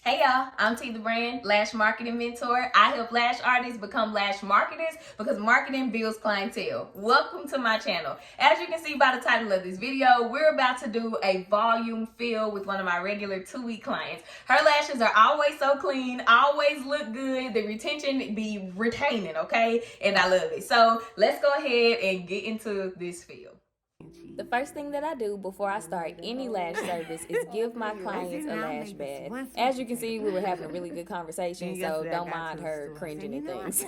Hey y'all, I'm T the Brand, Lash Marketing Mentor. I help lash artists become lash marketers because marketing builds clientele. Welcome to my channel. As you can see by the title of this video, we're about to do a volume fill with one of my regular 2-week clients. Her lashes are always so clean, always look good. The retention be retaining, okay? And I love it. So let's go ahead and get into this fill. The first thing that I do before I start any lash service is give my clients a lash bath. As you can see, we were having a really good conversation, so don't mind her cringing and things.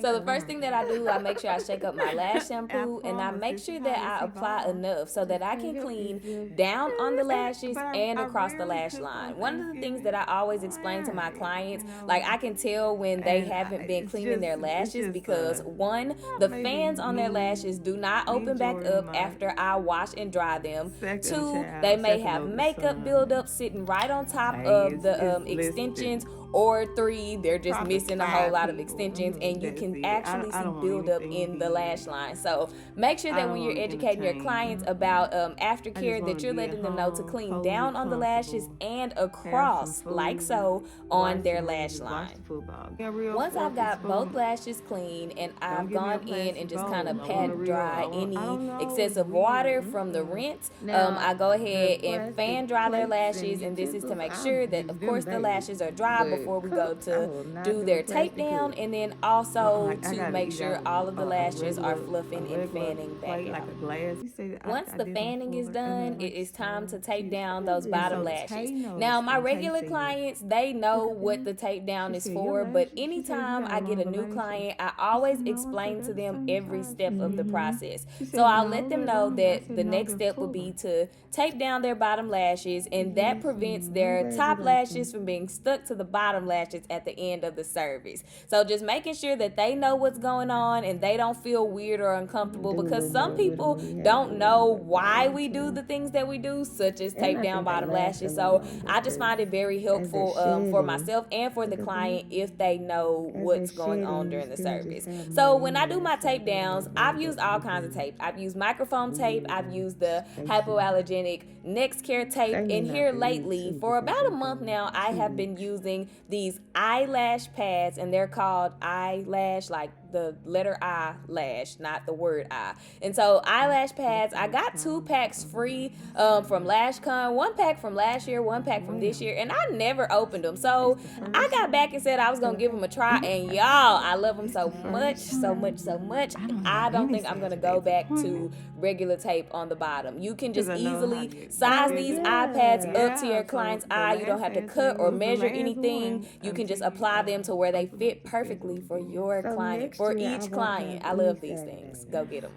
So the first thing that I do, I make sure I shake up my lash shampoo, and I make sure that I apply enough so that I can clean down on the lashes and across the lash line. One of the things that I always explain to my clients, like I can tell when they haven't been cleaning their lashes because one, the fans on their lashes do not open back up after I wash and dry them. Two, they may have makeup buildup sitting right on top of the extensions. Or three, they're just missing a whole lot of extensions, and you can actually see buildup in the lash line. So make sure that when you're educating your clients about aftercare, that you're letting them know to clean down on the lashes and across, like so, on their lash line. Once I've got both lashes clean and I've gone in and just kind of pat dry any excessive water from the rinse, I go ahead and fan dry their lashes, and this is to make sure that, of course, the lashes are dry before we go to do their tape down, and then also to make sure all of the lashes are fluffing and fanning back out. Once the fanning is done, it is time to tape down those bottom lashes. Now, my regular clients, they know what the tape down is for, but anytime I get a new client, I always explain to them every step of the process. So I'll let them know that the next step will be to tape down their bottom lashes, and that prevents their top lashes from being stuck to the bottom lashes at the end of the service. So just making sure that they know what's going on and they don't feel weird or uncomfortable, because some people don't know why we do the things that we do, such as tape down bottom lashes. So I just find it very helpful for myself and for the client if they know what's going on during the service. So when I do my tape downs, I've used all kinds of tape. I've used microfoam tape, I've used the hypoallergenic NextCare tape, and here lately, for about a month now, I have been using these eyelash pads, and they're called eyelash, like the letter I lash, not the word I. And so eyelash pads, I got 2 packs free from LashCon, 1 pack from last year, 1 pack from this year, and I never opened them. So I got back and said I was gonna give them a try, and y'all, I love them so much, so much, so much. I don't think I'm gonna go back to regular tape on the bottom. You can just easily size these iPads up to your client's eye. You don't have to cut or measure anything. You can just apply them to where they fit perfectly for your client, for each client. I love these things. Go get them.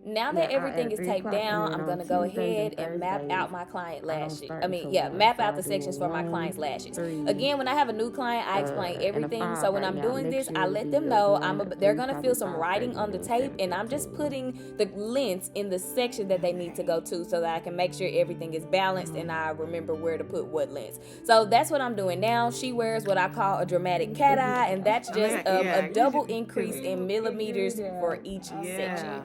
Now that everything is taped down, I'm going to go ahead and map out my client lashes. Map out the sections for my client's lashes. Again, when I have a new client, I explain everything. So when I'm doing this, I let them know they're going to feel some writing on the tape, and I'm just putting the lengths in the section that they need to go to so that I can make sure everything is balanced and I remember where to put what lengths. So that's what I'm doing now. She wears what I call a dramatic cat eye, and that's just a double increase in millimeters for each section.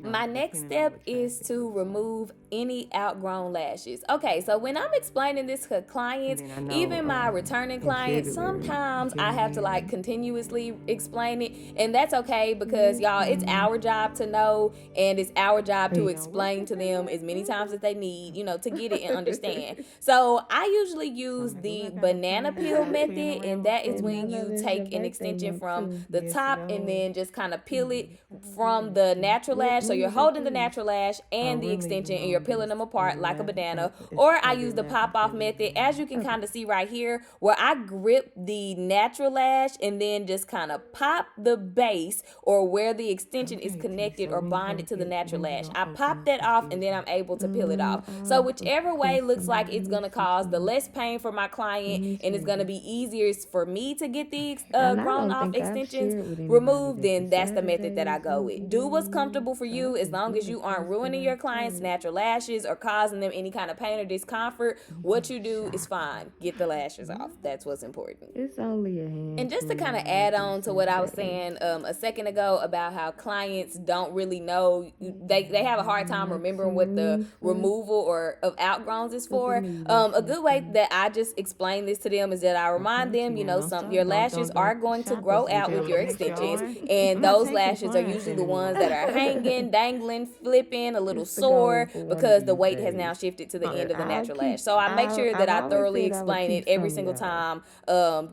My next step is to remove any outgrown lashes. Okay, so when I'm explaining this to clients, even my returning clients, sometimes I have to like continuously explain it, and that's okay because y'all, it's our job to know, and it's our job to explain to them as many times as they need, to get it and understand. So I usually use the banana peel method, and that is when you take an extension from the top and then just kind of peel it from the natural lash. So you're holding the natural lash and the extension, and you're peeling them apart like a banana. Or I use the pop-off method, as you can kind of see right here, where I grip the natural lash and then just kind of pop the base, or where the extension is connected or bonded to the natural lash. I pop that off, and then I'm able to peel it off. So whichever way looks like it's going to cause the less pain for my client, and it's going to be easier for me to get the grown off extensions removed, then that's the method that I go with. Do what's comfortable comfortable for you, as long as you aren't ruining your clients' natural lashes or causing them any kind of pain or discomfort, what you do is fine. Get the lashes off. That's what's important. It's only a handful. And just to kind of add on to what I was saying a second ago about how clients don't really know, they have a hard time remembering what the removal or of outgrowns is for. A good way that I just explain this to them is that I remind them, you know, your lashes are going to grow out with your extensions, and those lashes are usually the ones that are hanging, dangling, flipping, a little sore, because the weight has now shifted to the end of the natural lash. So I make sure that I thoroughly explain it every single time,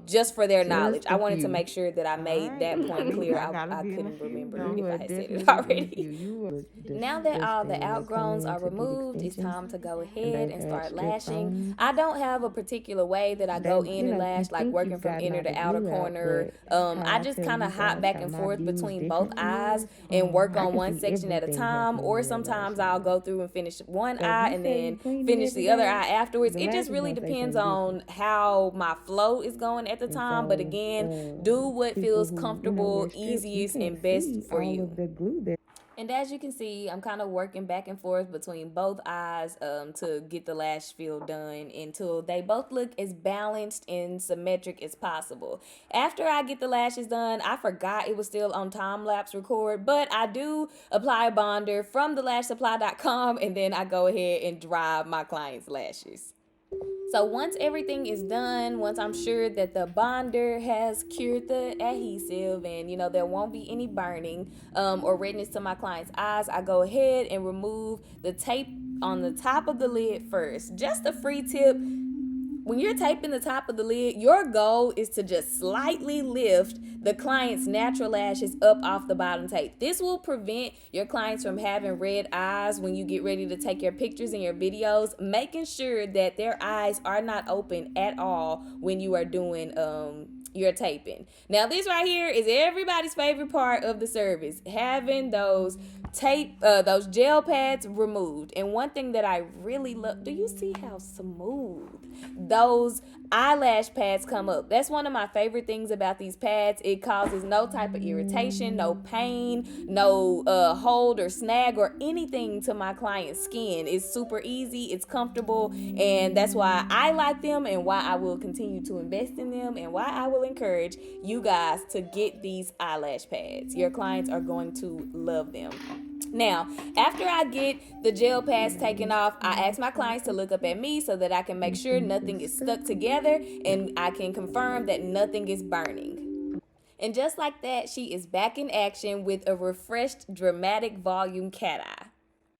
just for their knowledge. I wanted to make sure that I made that point clear. I couldn't remember if I had said it already. Now that all the outgrowns are removed, it's time to go ahead and start lashing. I don't have a particular way that I go in and lash, like working from inner to outer corner. I just kind of hop back and forth between both eyes and work on one section at a time, or sometimes I'll go through and finish one eye and then finish the other eye afterwards. It just really depends on how my flow is going at the time, but again, do what feels comfortable, easiest, and best for you. And as you can see, I'm kind of working back and forth between both eyes to get the lash fill done until they both look as balanced and symmetric as possible. After I get the lashes done, I forgot it was still on time-lapse record, but I do apply a bonder from thelashsupply.com, and then I go ahead and dry my client's lashes. So once everything is done, once I'm sure that the bonder has cured the adhesive and, you know, there won't be any burning or redness to my client's eyes, I go ahead and remove the tape on the top of the lid first. Just a free tip. When you're taping the top of the lid, your goal is to just slightly lift the client's natural lashes up off the bottom tape. This will prevent your clients from having red eyes when you get ready to take your pictures and your videos, making sure that their eyes are not open at all when you are doing your taping. Now, this right here is everybody's favorite part of the service, having those those gel pads removed. And one thing that I really love, do you see how smooth those eyelash pads come up? That's one of my favorite things about these pads. It causes no type of irritation, no pain, no hold or snag or anything to my client's skin. It's super easy, it's comfortable, and that's why I like them and why I will continue to invest in them and why I will encourage you guys to get these eyelash pads. Your clients are going to love them. Now, after I get the gel pads taken off, I ask my clients to look up at me so that I can make sure nothing is stuck together and I can confirm that nothing is burning. And just like that, she is back in action with a refreshed, dramatic volume cat eye.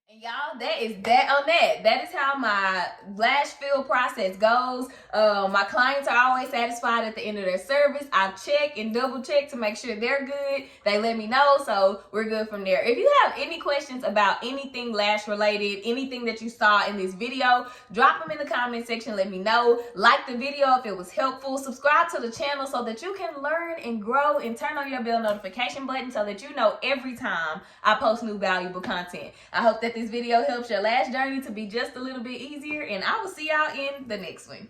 And y'all, that is that on that. That is how my lash fill process goes. My clients are always satisfied at the end of their service. I check and double check to make sure they're good. They let me know, so we're good from there. If you have any questions about anything lash related, anything that you saw in this video, drop them in the comment section. Let me know. Like the video if it was helpful. Subscribe to the channel so that you can learn and grow, and turn on your bell notification button so that you know every time I post new valuable content. I hope that this video helps your lash journey to be just a little bit easier, and I will see y'all in the next one.